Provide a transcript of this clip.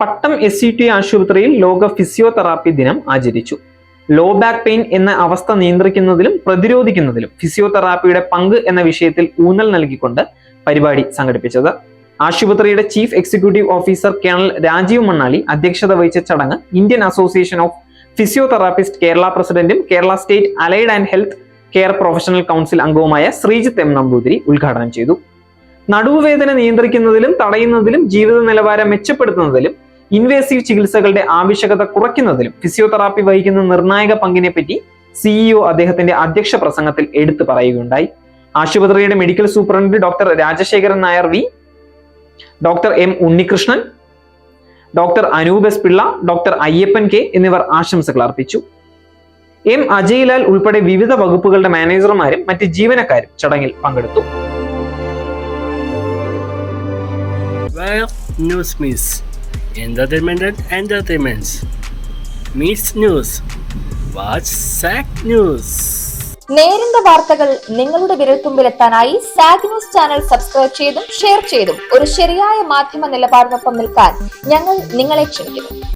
പട്ടം SCT ആശുപത്രിയിൽ ലോക physiotherapy ദിനം ആചരിച്ചു. ലോ ബാക്ക് പെയിൻ എന്ന അവസ്ഥ നിയന്ത്രിക്കുന്നതിലും പ്രതിരോധിക്കുന്നതിലും ഫിസിയോതെറാപ്പിയുടെ പങ്ക് എന്ന വിഷയത്തിൽ ഊന്നൽ നൽകിക്കൊണ്ട് പരിപാടി സംഘടിപ്പിച്ചത്. ആശുപത്രിയുടെ chief executive officer colonel Rajeev Mannali അധ്യക്ഷത വഹിച്ച ചടങ്ങ് Indian association of physiotherapist Kerala പ്രസിഡന്റും Kerala state allied and health care professional council അംഗവുമായ ശ്രീജിത്ത് M. നമ്പൂതിരി ഉദ്ഘാടനം ചെയ്തു. നടുവുവേദന നിയന്ത്രിക്കുന്നതിലും തടയുന്നതിലും ജീവിത നിലവാരം മെച്ചപ്പെടുത്തുന്നതിലും ഇൻവേസീവ് ചികിത്സകളുടെ ആവശ്യകത കുറയ്ക്കുന്നതിലും ഫിസിയോതെറാപ്പി വഹിക്കുന്ന നിർണായക പങ്കിനെ പറ്റി CEO അദ്ദേഹത്തിന്റെ അധ്യക്ഷ പ്രസംഗത്തിൽ എടുത്തു പറയുകയുണ്ടായി. ആശുപത്രിയുടെ medical superintendent doctor Rajasekharan Nair V, doctor M. Unnikrishnan, doctor Anoop S. Pillai, doctor Ayyappan K എന്നിവർ ആശംസകൾ അർപ്പിച്ചു. M. അജയ്ലാൽ ഉൾപ്പെടെ വിവിധ വകുപ്പുകളുടെ മാനേജർമാരും മറ്റ് ജീവനക്കാരും ചടങ്ങിൽ പങ്കെടുത്തു. News means entertainment and entertainments. Meets news. Watch SAG News. നേരിന്റെ വാർത്തകൾ നിങ്ങളുടെ വിരൽത്തുമ്പിലെത്താനായി സാഗ് ന്യൂസ് ചാനൽ സബ്സ്ക്രൈബ് ചെയ്തും ഷെയർ ചെയ്തും ഒരു ശരിയായ മാധ്യമ നിലപാടിനൊപ്പം നിൽക്കാൻ ഞങ്ങൾ നിങ്ങളെ ക്ഷണിക്കുന്നു.